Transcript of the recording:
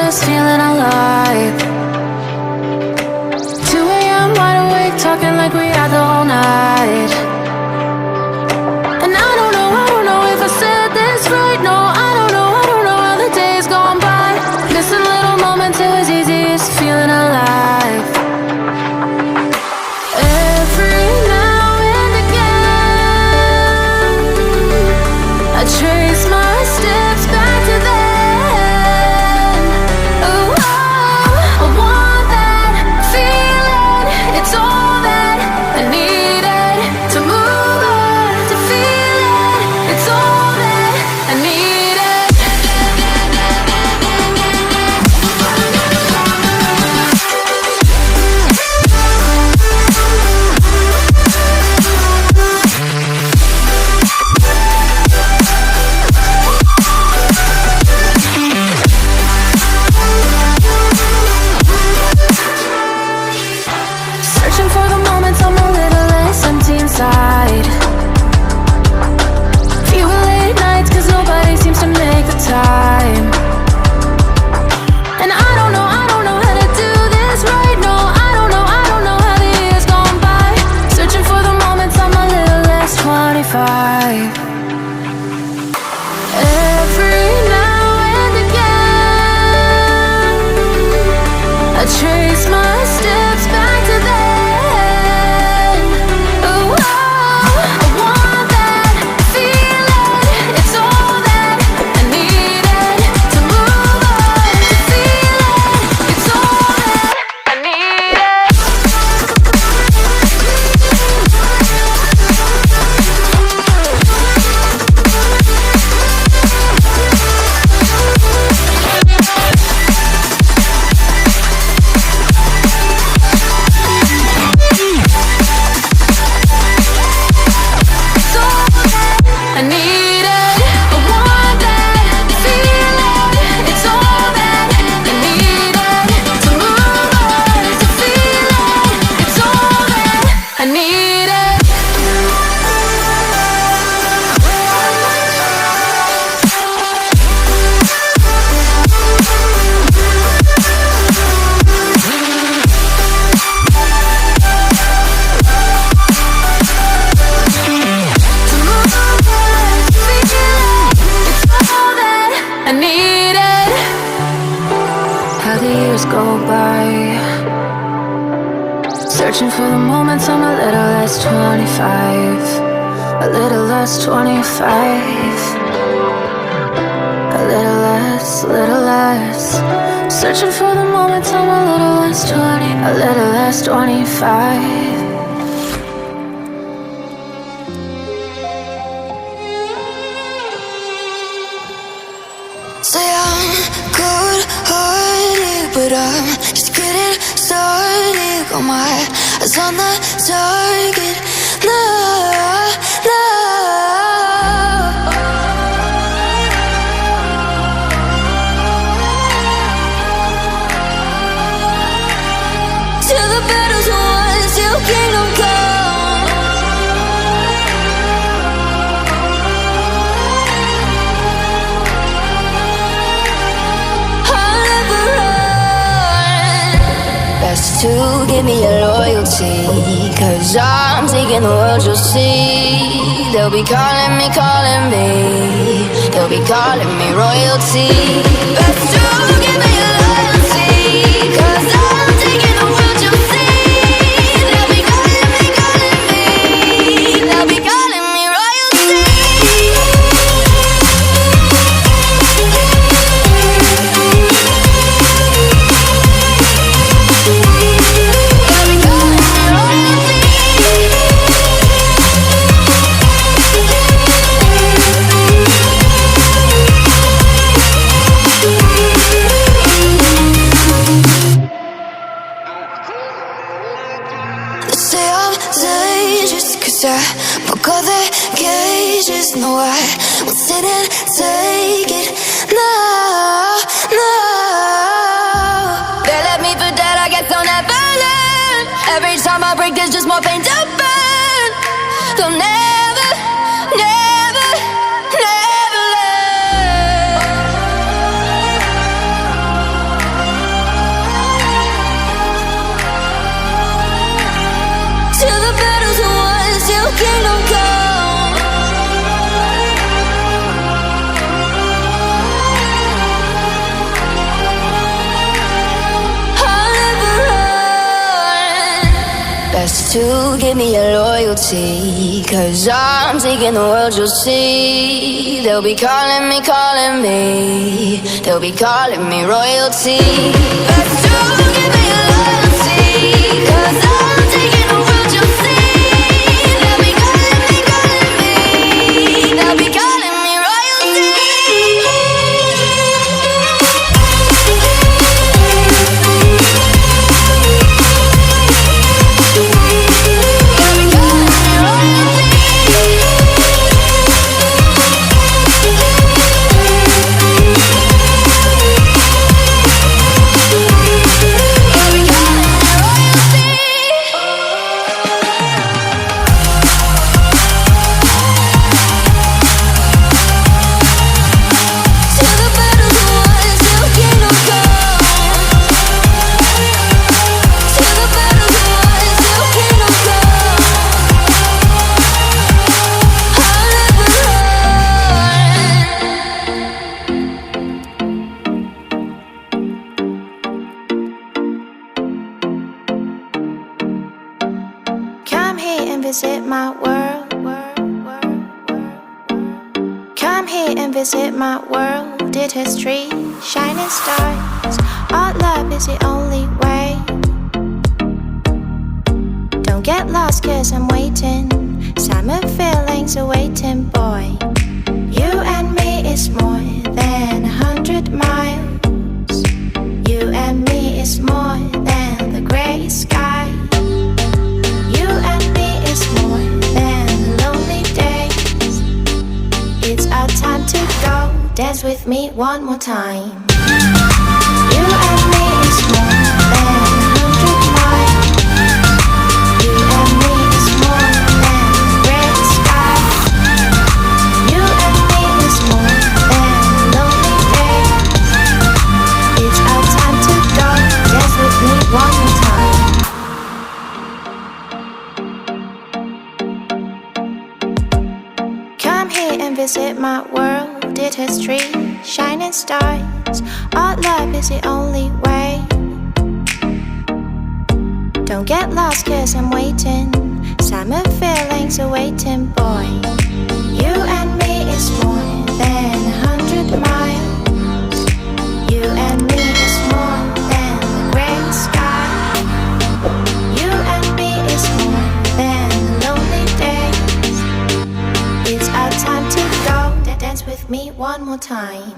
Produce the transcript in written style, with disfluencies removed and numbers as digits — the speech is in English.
is feeling alive. 2 a.m. wide awake, talking like we had the whole night. And I don't know if I said this right. No, I don't know how the days gone by. Missing little moments, it was easy, it's feeling alive. Every now and again, I trace my steps back to then. Ooh, oh, I want that feeling. It's all that I needed to move on, to feel it. It's all that I needed. Searching for the moments I'm a little less empty inside. Fewer late nights, cause nobody seems to make the time. And I don't know how to do this right. No, I don't know how the years gone by. Searching for the moments I'm a little less 25. Every now and again, I trace my steps back to then. Ooh, oh, I want that feeling. It's all that I needed to move on, to feel it. It's all that I needed. It's all that I needed. I want that feeling. It's all that I needed to move on, to feel it. It's all that I needed. To move on, to feel it. It's all that I needed. How the years go by, searching for the moments I'm a little less 25. A little less 25. A little less. Searching for the moments I'm a little less 20. A little less 25. Say I'm good-hearted, but I'm just getting started. Got my eyes on the target. No, no. Till the battle's won, till kingdom come. I'll never run. Best to give me your loyalty, cause I'm taking the world, you'll see. They'll be calling me. They'll be calling me royalty. Best to give me your loyalty, cause I'm taking the world, you'll see. They'll be calling me. They'll be calling me royalty. Say I'm dangerous, cause I broke all the cages. No, I won't sit and take it. No, no. They left me for dead, I guess I'll never learn. Every time I break, there's just more pain to burn. They'll never, never, never learn. Best to give me your loyalty, 'cause I'm taking the world, you'll see. They'll be calling me, they'll be calling me royalty. Best to give me your loyalty, 'cause I'm taking the world, you'll see. They'll be calling me, they'll be calling me royalty. Visit my world. Come here and visit my world. Did history, shining stars. Our love is the only way. Don't get lost, 'cause I'm waiting. Summer feelings are waiting, boy. You and me is more than 100 miles. You and me is more than the gray sky. You and me is more than lonely days. It's our time to go. Dance with me one more time. You and me is more than 100 miles. You and me is more than gray sky. You and me is more than lonely days. It's our time to go. Dance with me one more time. Come here and visit my world. Did history, shining stars. Our love is the only way. Don't get lost, 'cause I'm waiting. Summer feelings are waiting, boy. You and me is more than 100 miles. You and me is more than the gray sky. You and me is more than lonely days. It's our time to go. Dance with me one more time.